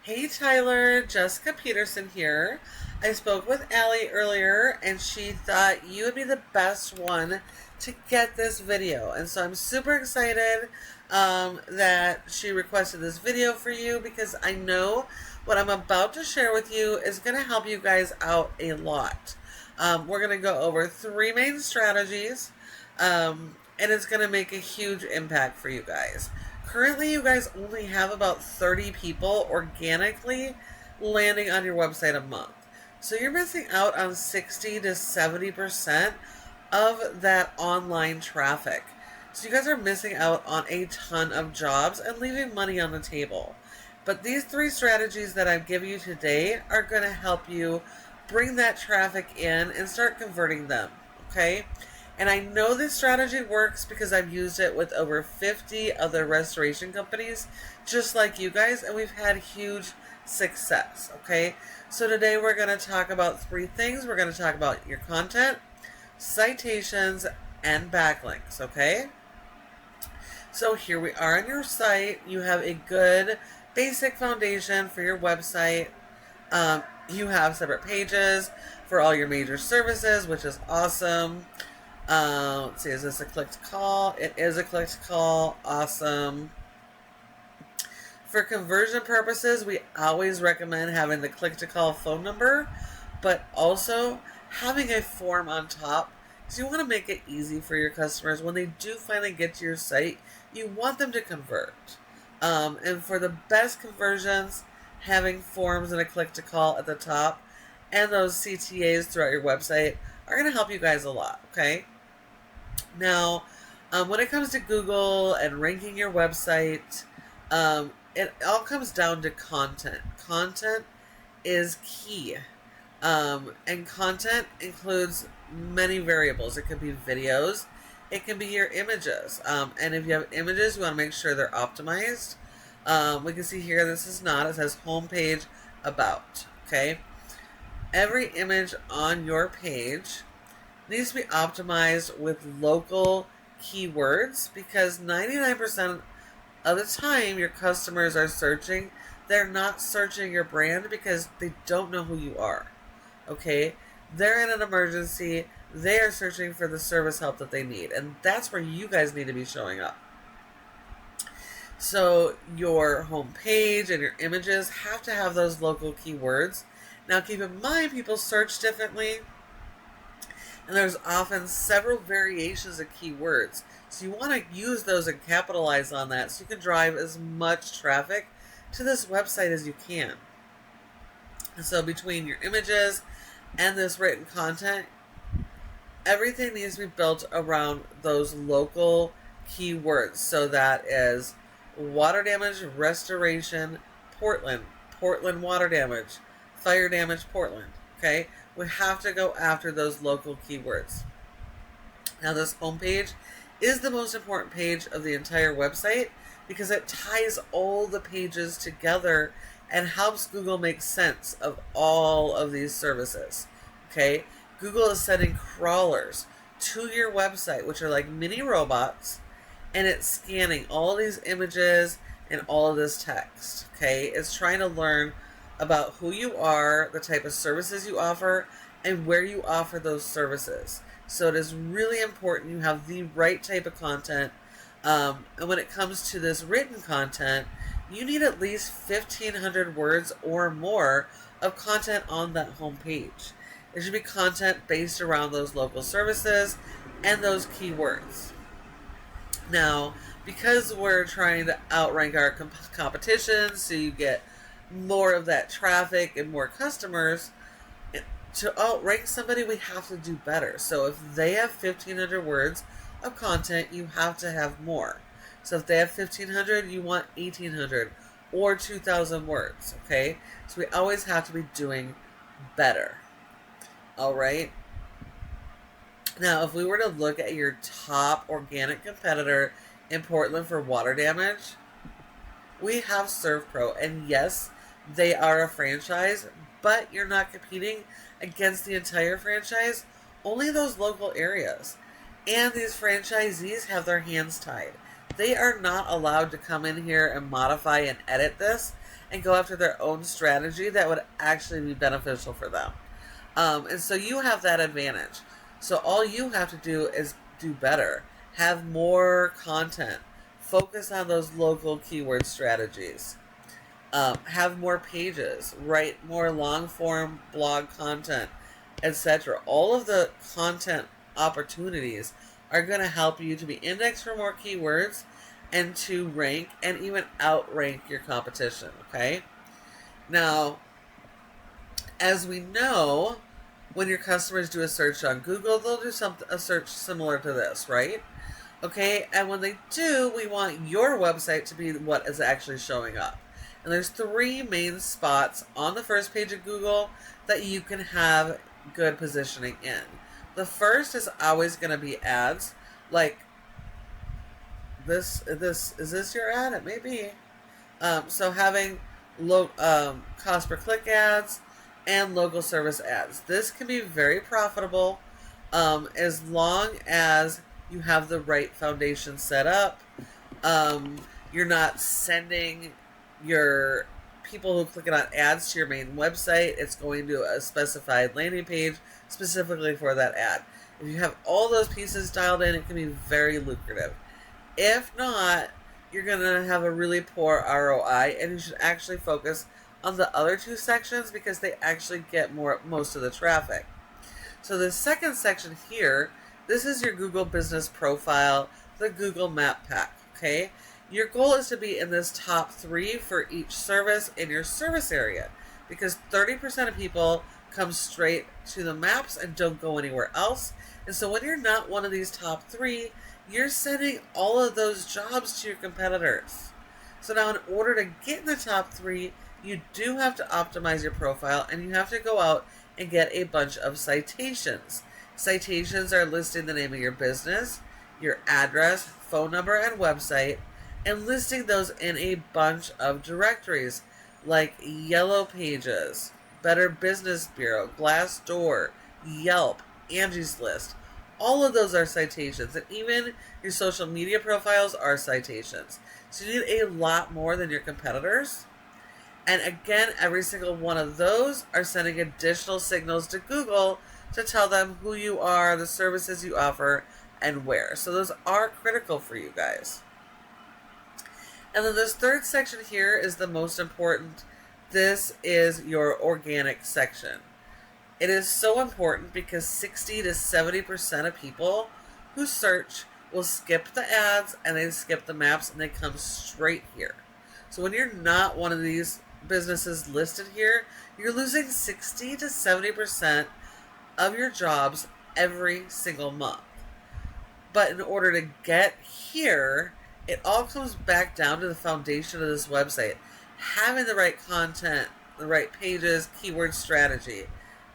Hey Tyler, Jessica Peterson here. I spoke with Allie earlier and she thought you would be the best one to get this video. And so I'm super excited that she requested this video for you because I know what I'm about to share with you is going to help you guys out a lot. We're going to go over 3 main strategies and it's going to make a huge impact for you guys. Currently, you guys only have about 30 people organically landing on your website a month. So you're missing out on 60 to 70% of that online traffic. So you guys are missing out on a ton of jobs and leaving money on the table. But these 3 strategies that I've given you today are going to help you bring that traffic in and start converting them, okay? And I know this strategy works because I've used it with over 50 other restoration companies, just like you guys, and we've had huge success, okay? So today we're going to talk about 3 things. We're going to talk about your content, citations, and backlinks, okay? So here we are on your site. You have a good basic foundation for your website. You have separate pages for all your major services, which is awesome. Let's see, is this a clicked call? It is a clicked call. Awesome. For conversion purposes, we always recommend having the click to call phone number, but also having a form on top because you want to make it easy for your customers. When they do finally get to your site, you want them to convert. And for the best conversions, having forms and a click to call at the top and those CTAs throughout your website are going to help you guys a lot, okay? Now, when it comes to Google and ranking your website, it all comes down to content. Content is key. And content includes many variables. It could be videos. It can be your images. And if you have images, you want to make sure they're optimized. We can see here, this is not. It says homepage about. Okay. Every image on your page needs to be optimized with local keywords because 99% of the time your customers are searching, they're not searching your brand because they don't know who you are. Okay? They're in an emergency. They are searching for the service help that they need. And that's where you guys need to be showing up. So your homepage and your images have to have those local keywords. Now keep in mind, people search differently. And there's often several variations of keywords. So you want to use those and capitalize on that so you can drive as much traffic to this website as you can. And so between your images and this written content, everything needs to be built around those local keywords. So that is water damage, restoration, Portland, Portland water damage, fire damage, Portland, okay? We have to go after those local keywords. Now this homepage is the most important page of the entire website because it ties all the pages together and helps Google make sense of all of these services. Okay? Google is sending crawlers to your website, which are like mini robots, and it's scanning all these images and all of this text. Okay? It's trying to learn about who you are, the type of services you offer, and where you offer those services. So it is really important you have the right type of content. And when it comes to this written content, you need at least 1,500 words or more of content on that homepage. It should be content based around those local services and those keywords. Now, because we're trying to outrank our competition, so you get more of that traffic and more customers, to outrank somebody, we have to do better. So if they have 1,500 words of content, you have to have more. So if they have 1,500, you want 1,800 or 2,000 words, okay? So we always have to be doing better, all right? Now, if we were to look at your top organic competitor in Portland for water damage, we have ServPro, and yes, they are a franchise, but you're not competing against the entire franchise, only those local areas. And these franchisees have their hands tied. They are not allowed to come in here and modify and edit this and go after their own strategy that would actually be beneficial for them. And so you have that advantage. So all you have to do is do better, have more content, focus on those local keyword strategies, have more pages, write more long form blog content, etc. All of the content opportunities are going to help you to be indexed for more keywords and to rank and even outrank your competition. Okay. Now, as we know, when your customers do a search on Google, they'll do a search similar to this, right? Okay, and when they do, we want your website to be what is actually showing up. And there's 3 main spots on the first page of Google that you can have good positioning in. The first is always going to be ads, like this. Is this your ad? It may be. So having low cost per click ads and local service ads. This can be very profitable as long as you have the right foundation set up. You're not sending your people who click on ads to your main website. It's going to a specified landing page specifically for that ad. If you have all those pieces dialed in, it can be very lucrative. If not, you're going to have a really poor ROI, and you should actually focus on the other 2 sections because they actually get most of the traffic. So the second section here, this is your Google Business Profile, the Google Map Pack, okay? Your goal is to be in this top 3 for each service in your service area, because 30% of people come straight to the maps and don't go anywhere else. And so when you're not one of these top 3, you're sending all of those jobs to your competitors. So now in order to get in the top 3, you do have to optimize your profile, and you have to go out and get a bunch of citations. Citations are listing the name of your business, your address, phone number, and website, and listing those in a bunch of directories like Yellow Pages, Better Business Bureau, Glassdoor, Yelp, Angie's List. All of those are citations, and even your social media profiles are citations. So you need a lot more than your competitors. And again, every single one of those are sending additional signals to Google to tell them who you are, the services you offer, and where. So those are critical for you guys. And then this third section here is the most important. This is your organic section. It is so important because 60 to 70% of people who search will skip the ads and they skip the maps and they come straight here. So when you're not one of these businesses listed here, you're losing 60 to 70% of your jobs every single month. But in order to get here, it all comes back down to the foundation of this website. Having the right content, the right pages, keyword strategy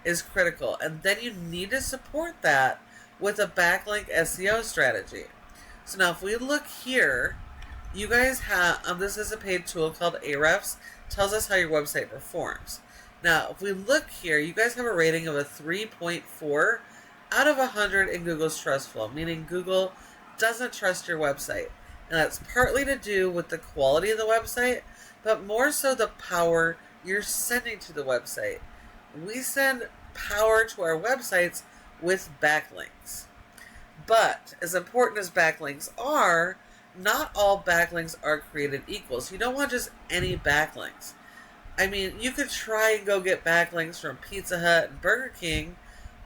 is critical. And then you need to support that with a backlink SEO strategy. So now if we look here, you guys have, this is a paid tool called Ahrefs, tells us how your website performs. Now, if we look here, you guys have a rating of a 3.4 out of 100 in Google's trust flow, meaning Google doesn't trust your website. And that's partly to do with the quality of the website, but more so the power you're sending to the website. We send power to our websites with backlinks. But as important as backlinks are, not all backlinks are created equal. So you don't want just any backlinks. I mean, you could try and go get backlinks from Pizza Hut and Burger King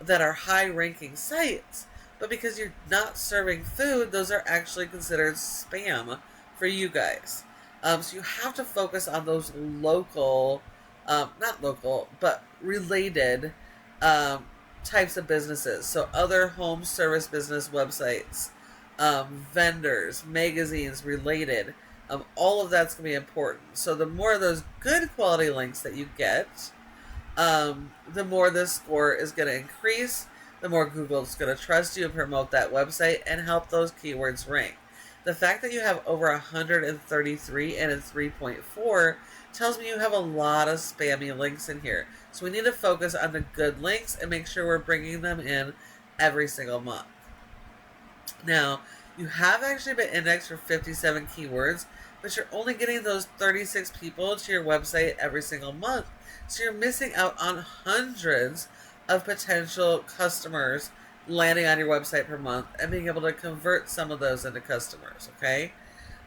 that are high-ranking sites, but because you're not serving food, those are actually considered spam for you guys. So you have to focus on those local, not local, but related types of businesses. So other home service business websites, vendors, magazines related, all of that's going to be important. So the more of those good quality links that you get, the more the score is going to increase, the more Google's going to trust you and promote that website and help those keywords rank. The fact that you have over 133 and a 3.4 tells me you have a lot of spammy links in here. So we need to focus on the good links and make sure we're bringing them in every single month. Now, you have actually been indexed for 57 keywords, but you're only getting those 36 people to your website every single month. So you're missing out on hundreds of potential customers landing on your website per month and being able to convert some of those into customers, okay?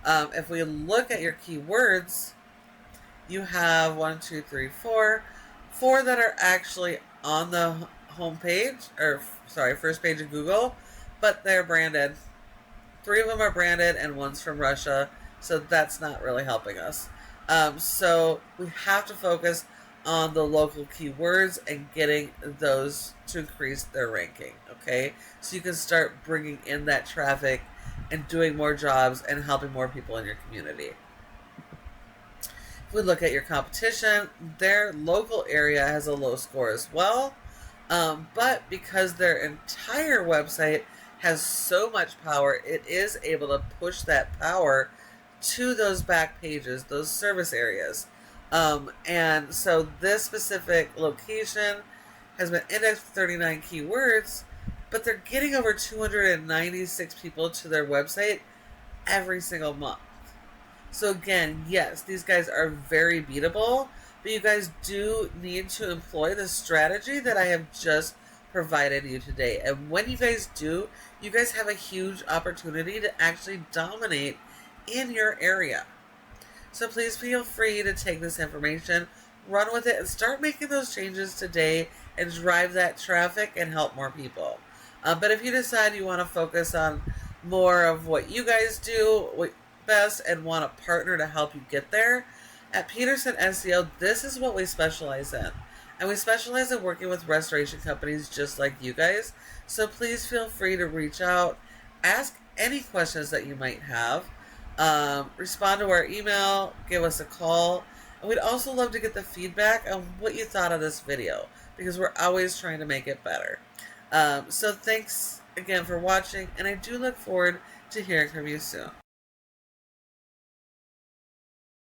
If we look at your keywords, you have 1, 2, 3, 4. 4 that are actually on the home page, or sorry, first page of Google, but they're branded. 3 of them are branded and 1's from Russia, so that's not really helping us. So we have to focus on the local keywords and getting those to increase their ranking, okay? So you can start bringing in that traffic and doing more jobs and helping more people in your community. If we look at your competition, their local area has a low score as well, but because their entire website has so much power, it is able to push that power to those back pages, those service areas. And so this specific location has been indexed with 39 keywords, but they're getting over 296 people to their website every single month. So again, yes, these guys are very beatable, but you guys do need to employ the strategy that I have just provided you today. And when you guys do, you guys have a huge opportunity to actually dominate in your area. So please feel free to take this information, run with it, and start making those changes today and drive that traffic and help more people. But if you decide you want to focus on more of what you guys do best and want a partner to help you get there, at Peterson SEO, this is what we specialize in. And we specialize in working with restoration companies just like you guys. So please feel free to reach out, ask any questions that you might have, respond to our email, give us a call. And we'd also love to get the feedback on what you thought of this video, because we're always trying to make it better. So thanks again for watching, and I do look forward to hearing from you soon.